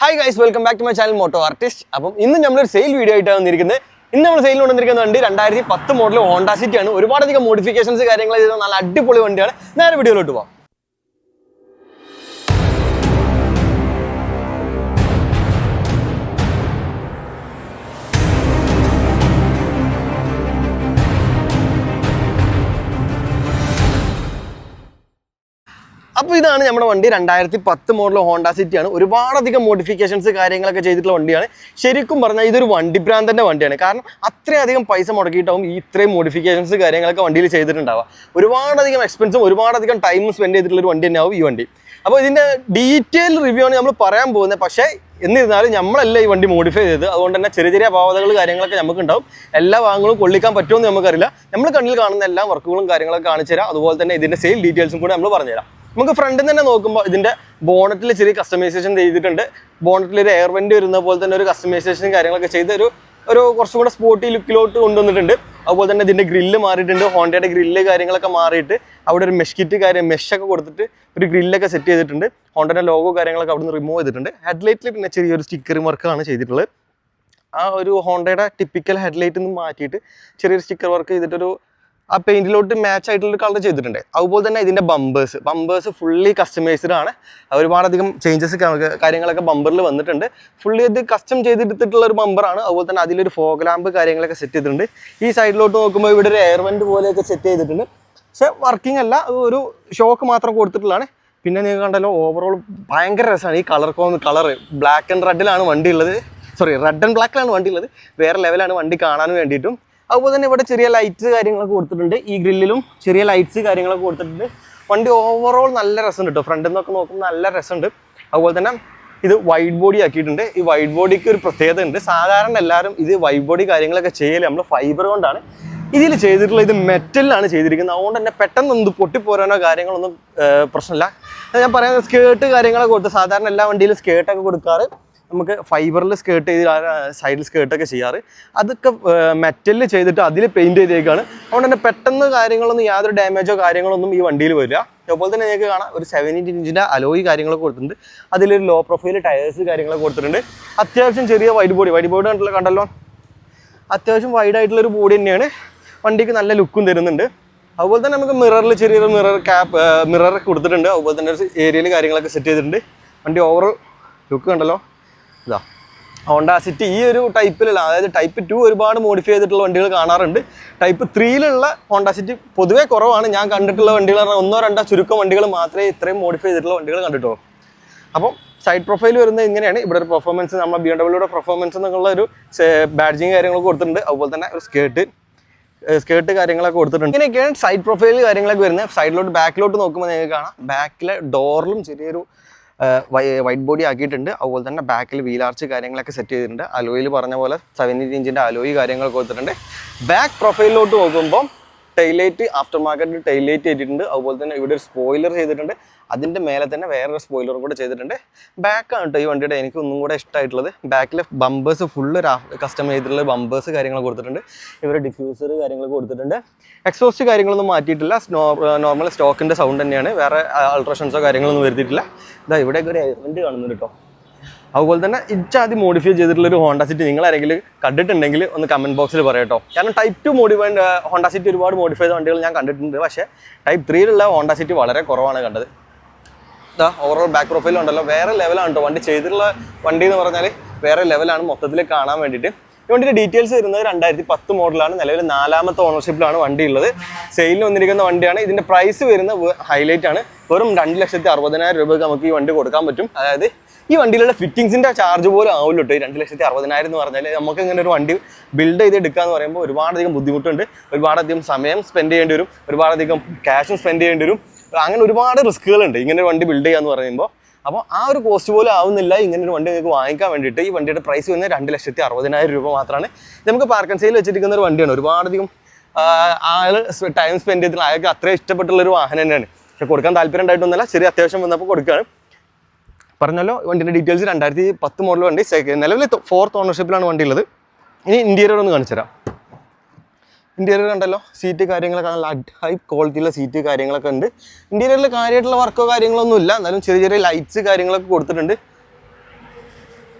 Hi guys, welcome back to my channel Moto Artist. അപ്പോൾ ഇന്ന് നമ്മളൊരു സെയിൽ വീഡിയോ ആയിട്ടാണ് വന്നിരിക്കുന്നത്. ഇന്ന് നമ്മൾ സെയിലിൽ കൊണ്ടുവന്നിരിക്കുന്ന വണ്ടി 2010 മോഡൽ ഹോണ്ട സിറ്റി ആണ്. ഒരുപാടധികം മോഡിഫിക്കേഷൻസ് കാര്യങ്ങൾ ചെയ്ത നല്ല അടിപൊളി വണ്ടിയാണ്. നേരെ വീഡിയോയിലോട്ട് പോകാം. അപ്പോൾ ഇതാണ് നമ്മുടെ വണ്ടി 2010 മോഡൽ ഹോണ്ട സിറ്റി ആണ്. ഒരുപാടധികം മോഡിഫിക്കേഷൻസ് കാര്യങ്ങളൊക്കെ ചെയ്തിട്ടുള്ള വണ്ടിയാണ്. ശരിക്കും പറഞ്ഞാൽ ഇതൊരു വണ്ടി ബ്രാൻഡിൻ്റെ വണ്ടിയാണ്. കാരണം അത്രയധികം പൈസ മുടക്കിയിട്ടാവും ഈ ഇത്രയും മോഡിഫിക്കേഷൻസ് കാര്യങ്ങളൊക്കെ വണ്ടിയിൽ ചെയ്തിട്ടുണ്ടാവുക. ഒരുപാടധികം എക്സ്പെൻസും ഒരുപാടധികം ടൈമും സ്പെൻഡ് ചെയ്തിട്ടുള്ള ഒരു വണ്ടി തന്നെയാവും ഈ വണ്ടി. അപ്പോൾ ഇതിൻ്റെ ഡീറ്റെയിൽ റിവ്യൂ ആണ് നമ്മൾ പറയാൻ പോകുന്നത്. പക്ഷേ എന്നിരുന്നാലും നമ്മളല്ല ഈ വണ്ടി മോഡിഫൈ ചെയ്തത്. അതുകൊണ്ട് തന്നെ ചെറിയ ചെറിയ അപാകതകൾ കാര്യങ്ങളൊക്കെ നമുക്കുണ്ടാവും. എല്ലാ ഭാഗങ്ങളും കൊള്ളിക്കാൻ പറ്റുമെന്ന് നമുക്കറിയില്ല. നമ്മൾ കണ്ണിൽ കാണുന്ന എല്ലാ വർക്കുകളും കാര്യങ്ങളൊക്കെ കാണിച്ചു തരാം. അതുപോലെ തന്നെ ഇതിൻ്റെ സെയിൽ ഡീറ്റെയിൽസും കൂടെ നമ്മൾ പറഞ്ഞുതരാം. നമുക്ക് ഫ്രണ്ടിൽ തന്നെ നോക്കുമ്പോൾ ഇതിൻ്റെ ബോണറ്റിൽ ചെറിയ കസ്റ്റമൈസേഷൻ ചെയ്തിട്ടുണ്ട്. ബോണറ്റിൽ ഒരു എയർ വെന്റ് വരുന്ന പോലെ തന്നെ ഒരു കസ്റ്റമൈസേഷനും കാര്യങ്ങളൊക്കെ ചെയ്ത് ഒരു കുറച്ചും കൂടെ സ്പോർട്ടി ലുക്കിലോട്ട് കൊണ്ടുവന്നിട്ടുണ്ട്. അതുപോലെ തന്നെ ഇതിൻ്റെ ഗ്രില്ല് മാറിയിട്ടുണ്ട്. ഹോണ്ടയുടെ ഗ്രില്ല് കാര്യങ്ങളൊക്കെ മാറിയിട്ട് അവിടെ ഒരു മെഷൊക്കെ കൊടുത്തിട്ട് ഒരു ഗ്രില്ലൊക്കെ സെറ്റ് ചെയ്തിട്ടുണ്ട്. ഹോണ്ടയുടെ ലോഗോ കാര്യങ്ങളൊക്കെ അവിടെ നിന്ന് റിമൂവ് ചെയ്തിട്ടുണ്ട്. ഹെഡ്ലൈറ്റിൽ പിന്നെ ചെറിയൊരു സ്റ്റിക്കർ വർക്കാണ് ചെയ്തിട്ടുള്ളത്. ആ ഒരു ഹോണ്ടയുടെ ടിപ്പിക്കൽ ഹെഡ്ലൈറ്റിൽ നിന്ന് മാറ്റിയിട്ട് ചെറിയൊരു സ്റ്റിക്കർ വർക്ക് ചെയ്തിട്ടൊരു ആ പെയിന്റിലോട്ട് മാച്ച് ആയിട്ടുള്ളൊരു കളർ ചെയ്തിട്ടുണ്ട്. അതുപോലെ തന്നെ ഇതിൻ്റെ ബമ്പേഴ്സ് ഫുള്ളി കസ്റ്റമൈസ്ഡ് ആണ്. ഒരുപാടധികം ചേഞ്ചസ് കാര്യങ്ങളൊക്കെ ബമ്പറിൽ വന്നിട്ടുണ്ട്. ഫുള്ളി ഇത് കസ്റ്റം ചെയ്തെടുത്തിട്ടുള്ള ഒരു ബമ്പറാണ്. അതുപോലെ തന്നെ അതിലൊരു ഫോഗ് ലാമ്പ് കാര്യങ്ങളൊക്കെ സെറ്റ് ചെയ്തിട്ടുണ്ട്. ഈ സൈഡിലോട്ട് നോക്കുമ്പോൾ ഇവിടെ ഒരു എയർ വെന്റ് പോലെയൊക്കെ സെറ്റ് ചെയ്തിട്ടുണ്ട്. പക്ഷെ വർക്കിംഗ് അല്ല, ഒരു ഷോക്ക് മാത്രം കൊടുത്തിട്ടുള്ളതാണ്. പിന്നെ നിങ്ങൾ കണ്ടല്ലോ, ഓവറോൾ ഭയങ്കര രസമാണ്. ഈ കളർ ബ്ലാക്ക് ആൻഡ് റെഡിലാണ് വണ്ടി ഉള്ളത്. റെഡ് ആൻഡ് ബ്ലാക്കിലാണ് വണ്ടി ഉള്ളത്. വേറെ ലെവലാണ് വണ്ടി കാണാൻ വേണ്ടിയിട്ടും. അതുപോലെ തന്നെ ഇവിടെ ചെറിയ ലൈറ്റ്സ് കാര്യങ്ങളൊക്കെ കൊടുത്തിട്ടുണ്ട്. ഈ ഗ്രില്ലിലും ചെറിയ ലൈറ്റ്സ് കാര്യങ്ങളൊക്കെ കൊടുത്തിട്ടുണ്ട്. വണ്ടി ഓവറോൾ നല്ല രസമുണ്ട് കേട്ടോ. ഫ്രണ്ടിൽ നിന്നൊക്കെ നോക്കുമ്പോൾ നല്ല രസമുണ്ട്. അതുപോലെ തന്നെ ഇത് വൈറ്റ് ബോഡി ആക്കിയിട്ടുണ്ട്. ഈ വൈറ്റ് ബോഡിക്ക് ഒരു പ്രത്യേകത ഉണ്ട്. സാധാരണ എല്ലാവരും ഇത് വൈറ്റ് ബോഡി കാര്യങ്ങളൊക്കെ ചെയ്യല് നമ്മൾ ഫൈബർ കൊണ്ടാണ്. ഇതിൽ ചെയ്തിട്ടുള്ള ഇത് മെറ്റലിലാണ് ചെയ്തിരിക്കുന്നത്. അതുകൊണ്ട് തന്നെ പെട്ടെന്ന് പൊട്ടിപ്പോരാനോ കാര്യങ്ങളൊന്നും പ്രശ്നമില്ല. ഞാൻ പറയുന്നത് സ്കേർട്ട് കാര്യങ്ങളൊക്കെ കൊടുത്ത് സാധാരണ എല്ലാ വണ്ടിയിലും സ്കേർട്ടൊക്കെ കൊടുക്കാറ് നമുക്ക് ഫൈബറിൽ സ്കേർട്ട് ചെയ്ത് സൈഡിൽ സ്കേർട്ടൊക്കെ ചെയ്യാറ്. അതൊക്കെ മെറ്റലിൽ ചെയ്തിട്ട് അതിൽ പെയിൻറ്റ് ചെയ്തേക്കാണ്. അതുകൊണ്ട് തന്നെ പെട്ടെന്ന് കാര്യങ്ങളൊന്നും യാതൊരു ഡാമേജോ കാര്യങ്ങളൊന്നും ഈ വണ്ടിയിൽ വരില്ല. അതുപോലെ തന്നെ നിങ്ങൾക്ക് കാണാം ഒരു 17 ഇഞ്ചിൻ്റെ അലോയി കാര്യങ്ങളൊക്കെ കൊടുത്തിട്ടുണ്ട്. അതിലൊരു ലോ പ്രൊഫൈൽ ടയേഴ്സ് കാര്യങ്ങളൊക്കെ കൊടുത്തിട്ടുണ്ട്. അത്യാവശ്യം ചെറിയ വൈഡ് ബോഡി കണ്ടല്ലോ, അത്യാവശ്യം വൈഡായിട്ടുള്ളൊരു ബോഡി തന്നെയാണ്. വണ്ടിക്ക് നല്ല ലുക്കും തരുന്നുണ്ട്. അതുപോലെ തന്നെ നമുക്ക് മിററിൽ ചെറിയൊരു മിറർ കൊടുത്തിട്ടുണ്ട്. അതുപോലെ തന്നെ ഒരു ഏരിയയിൽ കാര്യങ്ങളൊക്കെ സെറ്റ് ചെയ്തിട്ടുണ്ട്. വണ്ടി ഓവറോൾ ലുക്ക് കണ്ടല്ലോ. ഇതാ ഹോണ്ട സിറ്റി ഈ ഒരു ടൈപ്പിലുള്ള, അതായത് ടൈപ്പ് 2 ഒരുപാട് മോഡിഫൈ ചെയ്തിട്ടുള്ള വണ്ടികൾ കാണാറുണ്ട്. ടൈപ്പ് 3യിലുള്ള ഹോണ്ട സിറ്റി പൊതുവേ കുറവാണ്. ഞാൻ കണ്ടിട്ടുള്ള വണ്ടികൾ പറഞ്ഞാൽ 1-2 ചുരുക്കം വണ്ടികൾ മാത്രമേ ഇത്രയും മോഡിഫൈ ചെയ്തിട്ടുള്ള വണ്ടികൾ കണ്ടിട്ടുള്ളൂ. അപ്പം സൈഡ് പ്രൊഫൈൽ വരുന്നത് ഇങ്ങനെയാണ്. ഇവിടെ ഒരു പെർഫോമൻസ്, നമ്മൾ BMW പെർഫോമൻസ് എന്നുള്ള ഒരു ബാഡ്ജിങ് കാര്യങ്ങളൊക്കെ കൊടുത്തിട്ടുണ്ട്. അതുപോലെ തന്നെ ഒരു സ്കേർട്ട് കാര്യങ്ങളൊക്കെ കൊടുത്തിട്ടുണ്ട്. ഇങ്ങനെയൊക്കെയാണ് സൈഡ് പ്രൊഫൈൽ കാര്യങ്ങളൊക്കെ വരുന്നത്. സൈഡിലോട്ട് ബാക്കിലോട്ട് നോക്കുമ്പോൾ നിങ്ങൾക്ക് കാണാം ബാക്കിലെ ഡോറിലും ചെറിയൊരു വൈറ്റ് ബോഡി ആക്കിയിട്ടുണ്ട്. അതുപോലെ തന്നെ ബാക്കിൽ വീൽ ആർച്ച് കാര്യങ്ങളൊക്കെ സെറ്റ് ചെയ്തിട്ടുണ്ട്. അലോയിൽ പറഞ്ഞ പോലെ 17 ഇഞ്ചിൻ്റെ അലോയി കാര്യങ്ങളൊക്കെ കൊടുത്തിട്ടുണ്ട്. ബാക്ക് പ്രൊഫൈലിലോട്ട് നോക്കുമ്പോൾ ടൈലൈറ്റ് ആഫ്റ്റർ മാർക്കറ്റ് ടൈലൈറ്റ് ചെയ്തിട്ടുണ്ട്. അതുപോലെ തന്നെ ഇവിടെ ഒരു സ്പോയിലർ ചെയ്തിട്ടുണ്ട്. അതിൻ്റെ മേലെ തന്നെ വേറൊരു സ്പോയിലറും കൂടെ ചെയ്തിട്ടുണ്ട്. ബാക്കാണ് കേട്ടോ ഈ വണ്ടിയുടെ എനിക്ക് ഒന്നും കൂടെ ഇഷ്ടമായിട്ടുള്ളത്. ബാക്കിലെ ബമ്പേഴ്സ് ഫുള്ള് കസ്റ്റമൈസ് ചെയ്തിട്ടുള്ള ബമ്പേഴ്സ് കാര്യങ്ങൾ കൊടുത്തിട്ടുണ്ട്. ഇവർ ഡിഫ്യൂസർ കാര്യങ്ങളൊക്കെ കൊടുത്തിട്ടുണ്ട്. എക്സോസ്റ്റ് കാര്യങ്ങളൊന്നും മാറ്റിയിട്ടില്ല. നോർമൽ സ്റ്റോക്കിൻ്റെ സൗണ്ട് തന്നെയാണ്. വേറെ അൾട്രേഷൻസോ കാര്യങ്ങളൊന്നും വരുത്തിയിട്ടില്ല. ഇതാ ഇവിടെയൊക്കെ ഒരു എവൻറ്റ് കാണുന്നുണ്ട് കേട്ടോ. അതുപോലെ തന്നെ ഇച്ചാദ്യം മോഡിഫൈ ചെയ്തിട്ടുള്ളൊരു ഹോണ്ട സിറ്റി നിങ്ങളാരെങ്കിലും കണ്ടിട്ടുണ്ടെങ്കിൽ ഒന്ന് കമൻറ്റ് ബോക്സിൽ പറയാം കേട്ടോ. കാരണം ടൈപ്പ് 2 മോഡിഫൈഡ് ഹോണ്ട സിറ്റി ഒരുപാട് മോഡിഫൈ ചെയ്ത വണ്ടികൾ ഞാൻ കണ്ടിട്ടുണ്ട്. പക്ഷേ ടൈപ്പ് 3യിലുള്ള ഹോണ്ട സിറ്റി വളരെ കുറവാണ് കണ്ടത്. ഓവറോൾ ബാക്ക് പ്രൊഫൈൽ ഉണ്ടല്ലോ, വേറെ ലെവലാണ് കേട്ടോ വണ്ടി ചെയ്തിട്ടുള്ള വണ്ടി എന്ന് പറഞ്ഞാൽ വേറെ ലെവലാണ് മൊത്തത്തിൽ കാണാൻ വേണ്ടിയിട്ട്. ഈ വണ്ടിയുടെ ഡീറ്റെയിൽസ് വരുന്നത് 2010 മോഡലാണ്. നിലവിൽ 4ാമത്തെ ഓണർഷിപ്പിലാണ് വണ്ടി ഉള്ളത്. സെയിലിന് വന്നിരിക്കുന്ന വണ്ടിയാണ്. ഇതിൻ്റെ പ്രൈസ് വരുന്നത് ഹൈലൈറ്റ് ആണ്. വെറും 2,60,000 രൂപയ്ക്ക് നമുക്ക് ഈ വണ്ടി കൊടുക്കാൻ പറ്റും. അതായത് ഈ വണ്ടിയിലുള്ള ഫിറ്റിങ്സിൻ്റെ ചാർജ് പോലും ആവില്ല കേട്ടോ. ഈ 2,60,000 എന്ന് പറഞ്ഞാൽ നമുക്ക് ഇങ്ങനെ ഒരു വണ്ടി ബിൽഡ് ചെയ്തെടുക്കുക എന്ന് പറയുമ്പോൾ ഒരുപാടധികം ബുദ്ധിമുട്ടുണ്ട്. ഒരുപാടധികം സമയം സ്പെൻഡ് ചെയ്യേണ്ടി വരും. ഒരുപാടധികം ക്യാഷും സ്പെൻഡ് ചെയ്യേണ്ടി വരും. അങ്ങനെ ഒരുപാട് റിസ്കുകളുണ്ട് ഇങ്ങനെ ഒരു വണ്ടി ബിൽഡ് ചെയ്യുക എന്ന് പറയുമ്പോൾ. അപ്പോൾ ആ ഒരു കോസ്റ്റ് പോലും ആവുന്നില്ല ഇങ്ങനെ ഒരു വണ്ടി നിങ്ങൾക്ക് വാങ്ങിക്കാൻ വേണ്ടിയിട്ട്. ഈ വണ്ടിയുടെ പ്രൈസ് വരുന്നത് 2,60,000 രൂപ മാത്രമാണ്. നമുക്ക് പാർക്ക് ആൻഡ് സെയിൽ വെച്ചിരിക്കുന്ന ഒരു വണ്ടിയാണ്. ഒരുപാടധികം ആൾ ടൈം സ്പെൻഡ് ചെയ്തിട്ടുള്ള അയാൾക്ക് അത്രയും ഇഷ്ടപ്പെട്ടുള്ളൊരു വാഹനം തന്നെയാണ്. പക്ഷെ കൊടുക്കാൻ താല്പര്യം ഉണ്ടായിട്ടൊന്നുമില്ല. ചെറിയ അത്യാവശ്യം വന്നപ്പോൾ കൊടുക്കുകയാണ്. പറഞ്ഞല്ലോ വണ്ടിയുടെ ഡീറ്റെയിൽസ് 2010 മോഡൽ വണ്ടി. നിലവിൽ 4th ഓണർഷിപ്പിലാണ് വണ്ടി ഉള്ളത്. ഇനി ഇൻറ്റീരിയർ ഒന്ന് കാണിച്ചു തരാം. ഇന്റീരിയർ കണ്ടല്ലോ, സീറ്റ് കാര്യങ്ങളൊക്കെ നല്ല ഹൈ ക്വാളിറ്റിയുള്ള സീറ്റ് കാര്യങ്ങളൊക്കെ ഉണ്ട്. ഇന്റീരിയറിൽ കാര്യമായിട്ടുള്ള വർക്കോ കാര്യങ്ങളൊന്നും ഇല്ല, എന്നാലും ചെറിയ ചെറിയ ലൈറ്റ്സ് കാര്യങ്ങളൊക്കെ കൊടുത്തിട്ടുണ്ട്.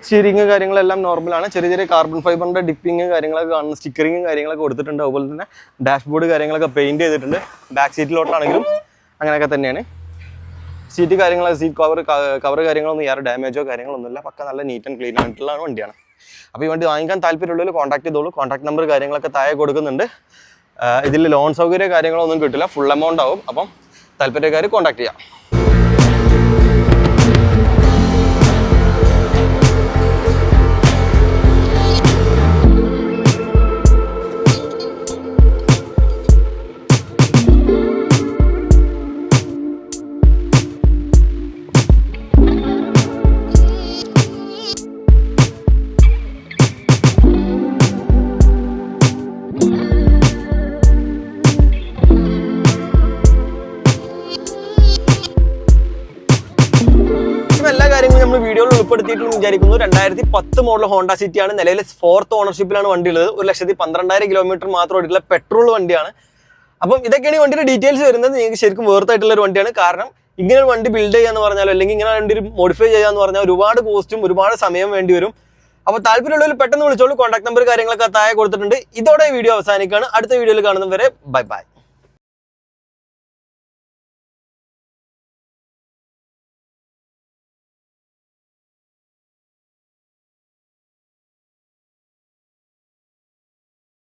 സ്റ്റിയറിംഗ് കാര്യങ്ങളെല്ലാം നോർമലാണ്. ചെറിയ ചെറിയ കാർബൺ ഫൈബറിൻ്റെ ഡിപ്പിങ് കാര്യങ്ങളൊക്കെ കാണുന്ന സ്റ്റിക്കറിങ്ങും കാര്യങ്ങളൊക്കെ കൊടുത്തിട്ടുണ്ട്. അതുപോലെ തന്നെ ഡാഷ്ബോർഡ് കാര്യങ്ങളൊക്കെ പെയിൻറ്റ് ചെയ്തിട്ടുണ്ട്. ബാക്ക് സീറ്റിലോട്ടാണെങ്കിലും അങ്ങനെയൊക്കെ തന്നെയാണ്. സീറ്റ് കാര്യങ്ങൾ സീറ്റ് കവർ കാര്യങ്ങളൊന്നും യാതൊരു ഡാമേജോ കാര്യങ്ങളൊന്നുമില്ല. പക്ക നല്ല നീറ്റ് ആൻഡ് ക്ലീൻ ആയിട്ടുള്ള വണ്ടിയാണ്. അപ്പോൾ ഈ വണ്ടി വാങ്ങിക്കാൻ താല്പര്യമുള്ളവർ കോൺടാക്ട് ചെയ്തോളൂ. കോൺടാക്ട് നമ്പർ കാര്യങ്ങളൊക്കെ താഴെ കൊടുക്കുന്നുണ്ട്. ഇതിൽ ലോൺ സൗകര്യം കാര്യങ്ങളൊന്നും കിട്ടില്ല, ഫുൾ എമൗണ്ട് ആവും. അപ്പം താല്പര്യക്കാർ കോൺടാക്ട് ചെയ്യാം. എല്ലാ കാര്യങ്ങളും നമ്മൾ വീഡിയോയിൽ ഉൾപ്പെടുത്തിയിട്ടുണ്ടെന്ന് വിചാരിക്കുന്നു. 2010 മോഡൽ ഹോണ്ട സിറ്റി ആണ്. നിലവിൽ 4th ഓണർഷിപ്പിലാണ് വണ്ടി ഉള്ളത്. 1,12,000 കിലോമീറ്റർ മാത്രം ഓടിയിട്ടുള്ള പെട്രോൾ വണ്ടിയാണ്. അപ്പം ഇതൊക്കെയാണ് ഈ വണ്ടിയുടെ ഡീറ്റെയിൽസ് വരുന്നത്. നിങ്ങൾക്ക് ശരിക്കും വേർത്തായിട്ടുള്ള ഒരു വണ്ടിയാണ്. കാരണം ഇങ്ങനെ ഒരു വണ്ടി ബിൽഡ് ചെയ്യാന്ന് പറഞ്ഞാലോ അല്ലെങ്കിൽ ഇങ്ങനെ വണ്ടി മോഡിഫൈ ചെയ്യാന്ന് പറഞ്ഞാൽ ഒരുപാട് കോസ്റ്റും ഒരുപാട് സമയം വേണ്ടി വരും. അപ്പോൾ താല്പര്യമുള്ളവർ പെട്ടെന്ന് വിളിച്ചോളൂ. കോൺടാക്ട് നമ്പർ കാര്യങ്ങളൊക്കെ താഴെ കൊടുത്തിട്ടുണ്ട്. ഇതോടെ വീഡിയോ അവസാനിക്കുകയാണ്. അടുത്ത വീഡിയോയിൽ കാണുന്നവരെ ബൈ ബൈ.